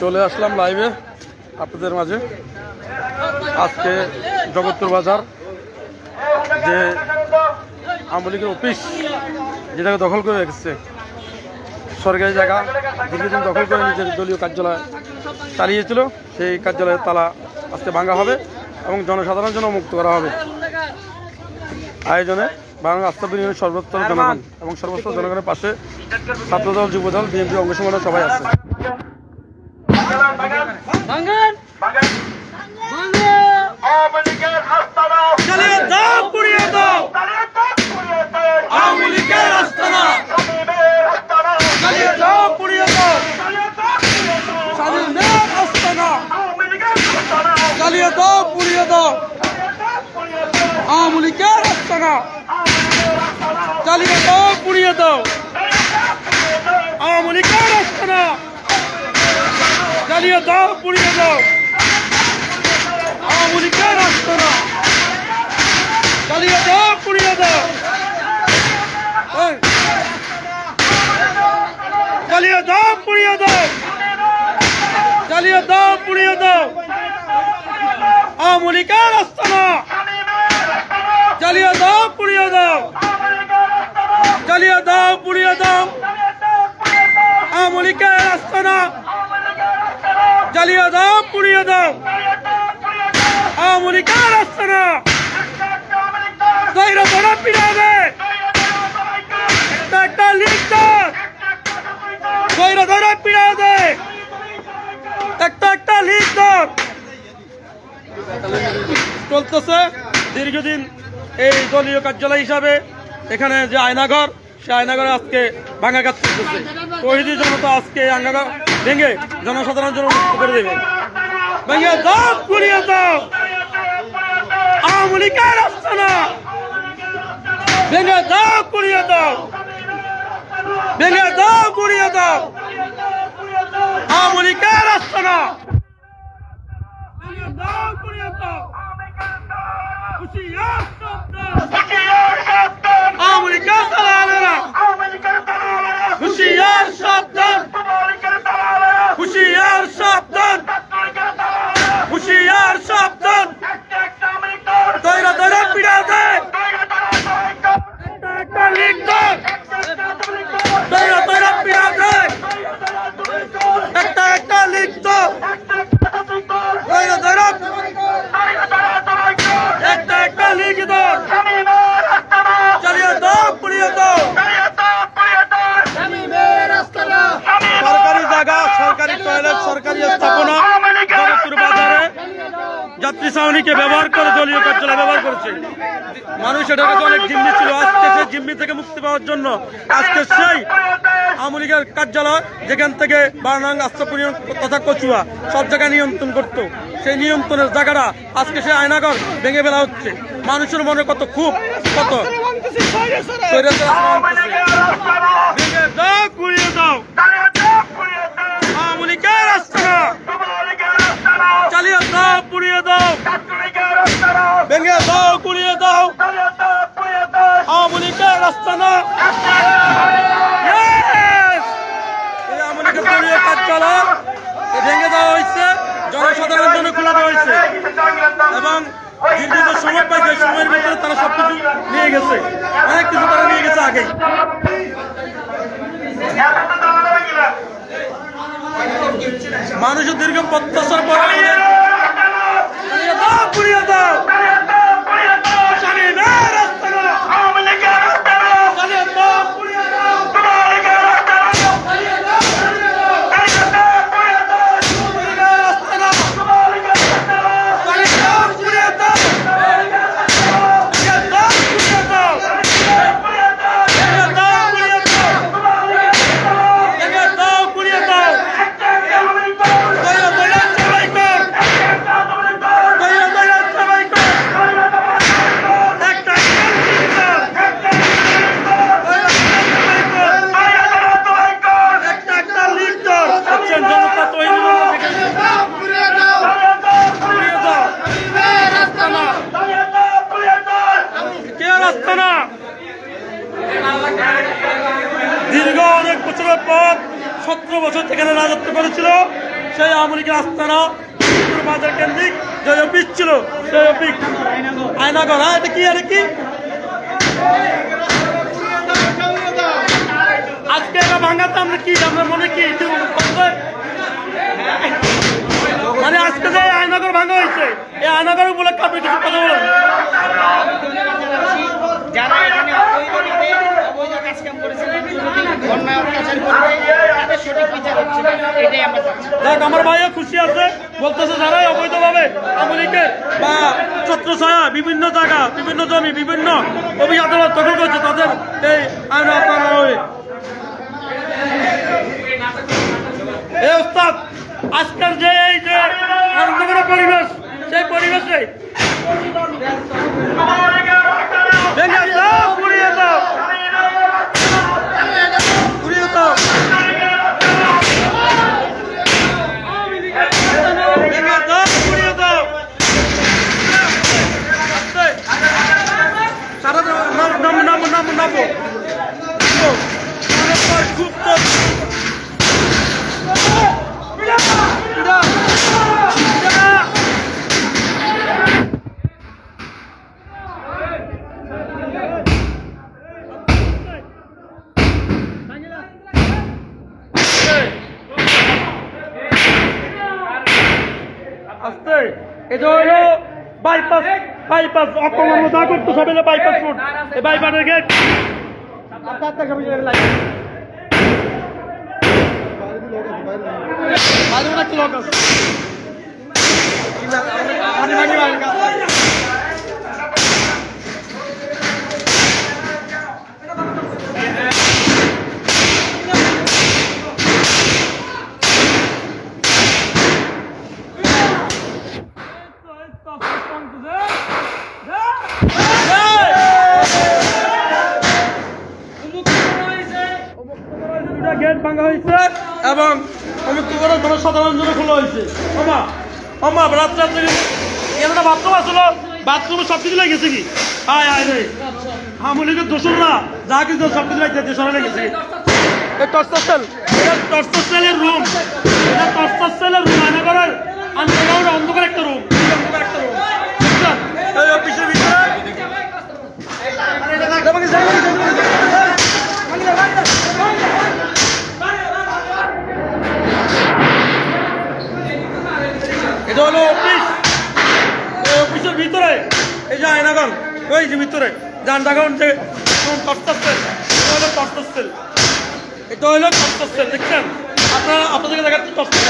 চলে আসলাম লাইভে আপনাদের মাঝে। আজকে জগৎপুর বাজার যে আওয়ামী লীগের অফিস যেটাকে দখল করে রেখেছে, সরকারি জায়গা দীর্ঘদিন দখল করে নিজের দলীয় কার্যালয় চালিয়েছিল, সেই কার্যালয়ের তালা আজকে ভাঙা হবে এবং জনসাধারণের জন্য মুক্ত করা হবে। আয়োজনে বাংলা আস্থা ইউনিয়নের সর্বত্র জনগণ এবং সর্বত্র জনগণের পাশে ছাত্রদল, যুবদল, বিএনপি অঙ্গ সংগঠনের সবাই আছে। আওয়ামী লীগের আস্তানা জ্বালিয়ে দাও, পুড়িয়ে দাও। আওয়ামী লীগের আস্তানা জ্বালিয়ে দাও, পুড়িয়ে দাও। আওয়ামী লীগের আস্তানা জ্বালিয়ে দাও, পুড়িয়ে দাও। জ্বালিয়ে দাও, পুড়িয়ে দাও। জ্বালিয়ে দাও, পুড়িয়ে দাও। আওয়ামী লীগের আস্তানা জ্বালিয়ে দাও, পুড়িয়ে দাও। জ্বালিয়ে দাও, পুড়িয়ে দাও। আওয়ামী লীগের আস্তানা জ্বালিয়ে দাও, পুড়িয়ে দাও। আওয়ামী লীগের আস্তানা দৈরা ধরা পিড়াবে একটা লিডার, দৈরা ধরা পিড়াবে একটা লিডার চলতেছে দীর্ঘদিন। এই দলীয় কার্যালয় হিসাবে এখানে যে আয়নাঘর, সে আয়নাঘরে আজকে ভাঙা কাজ করতেছে। তৌহিদি জনতা আজকে এই আয়নাঘর ভেঙে জনসাধারণের জন্য মুক্ত করে দেবে। ভেঙে দাও, পুড়িয়ে দাও। আওয়ামী লীগের আস্তানা ভেঙে দাও, পুড়িয়ে দাও। ভেঙে দাও, পুড়িয়ে দাও। আওয়ামী লীগের আস্তানা ভেঙে দাও, পুড়িয়ে দাও। হুঁশিয়ার সাবধান, আওয়ামী লীগের দালালেরা। হুঁশিয়ার সাবধান, হুঁশিয়ার সাবধান, হুঁশিয়ার সাবধান। দৈরা দৈরা পিড়া দেয় একটা লিডার, দৈরা দৈরা পিড়া দেয় একটা লিডার, দৈরা দৈরা একটা লিডার। চালিয়ে দাও, পুড়িয়ে দাও। সরকারি জায়গা, সরকারি টয়লেট, সরকারি স্থাপনা জগৎপুর বাজারে যাত্রী ছাউনিকে ব্যবহার করে দলীয় কার্যালয় ব্যবহার করেছে। মানুষ এটাকে অনেক জিম্মি ছিল। আজকে সেই জিম্মি থেকে মুক্তি পাওয়ার জন্য আজকে সেই আওয়ামী লীগের কার্যালয়, যেখান থেকে বারানাং, আস্তাপুর তথা কচুয়া সব জায়গায় নিয়ন্ত্রণ করত, সেই নিয়ন্ত্রণের জায়গাটা আজকে সেই আয়নাঘর ভেঙে ফেলা হচ্ছে। মানুষের মনে কত খুব, কত ভেঙে দাও, পুড়িয়ে দাও। আওয়ামী লীগের আস্তানা চালিয়ে দাও, পুড়িয়ে দাও। ভেঙে দাও, পুড়িয়ে দাও। আওয়ামী লীগের আস্তানা, আওয়ামী লীগের দলীয় কার্যালয় ভেঙে দেওয়া হয়েছে, জনসাধারণের জন্য খুলে দেওয়া হয়েছে এবং দীর্ঘ সময় পাইছে, সময়ের ভিতরে তারা সবকিছু নিয়ে গেছে, অনেক কিছু তারা নিয়ে গেছে আগেই। মানুষের দীর্ঘ প্রত্যাশার পর পুড়িয়ে দাও। বছর যেখানে রাজত্ব করেছিল সেই আওয়ামী লীগের আস্তানা বাজার কেন্দ্রিক যে অফিস ছিল সেই অফিস আয়নাগর। হ্যাঁ, এটা কি আজকে এটা ভাঙাতে আমরা কি আমরা মনে কি মানে আজকে যে আয়নাগর ভাঙা হয়েছে এই আয়নাগর উপলক্ষে আপনি কিছু কথা বলেন। যারা এখানে অবৈধ কাজ কাম করেছিলেন, অন্যায় অত্যাচার করবে, তাদের সঠিক বিচার হচ্ছে না, এটাই আমরা চাচ্ছি। দেখ আমার ভাইও খুশি আছে, বলতেছে যারাই অবৈধভাবে আওয়ামী লীগের বা ছত্রছায়া বিভিন্ন জায়গা বিভিন্ন জমি বিভিন্ন অফিস আদালত দখল করছে তাদের এই আইন আপনারা হবে। এই ওস্তাদ আজকের যে এই যে আনন্দময় পরিবেশ সেই পরিবেশে ভেঙে দাও, পুড়িয়ে দাও, পুড়িয়ে দাও, ভেঙে দাও, পুড়িয়ে দাও। সারা নামো গুপ্ত আস্তে এটা হলো বাইপাস অকমন না করতে সবাই বাইপাস রোড এই বাইপাসের গেট লোক আছে গেট ভাঙা হয়েছে এবং সাধারণ জন্য খোলা হয়েছে। রাত্রে এখানে বাথরুম আসলো, বাথরুমে সব কিছু লেগেছে কি আওয়ামী লীগের দোষর না যা কিছু সব কিছু লেগেছে সরা লেগেছে। টর্চের রুম, এটা টর্চের রুম আয়নাগরের আন্দোলন অন্ধকার একটা রুম, এই অফিসের ভিতরে এটা হলো অফিস, এই অফিসের ভিতরে এই যে আয়নাগর ওই যে ভিতরে জানডাগন যে টর্চেল, এটা হলো টর্চেল, এটা হলো টর্চেল দেখছেন আপনারা, আপনাদেরকে দেখাচ্ছি টর্চেল।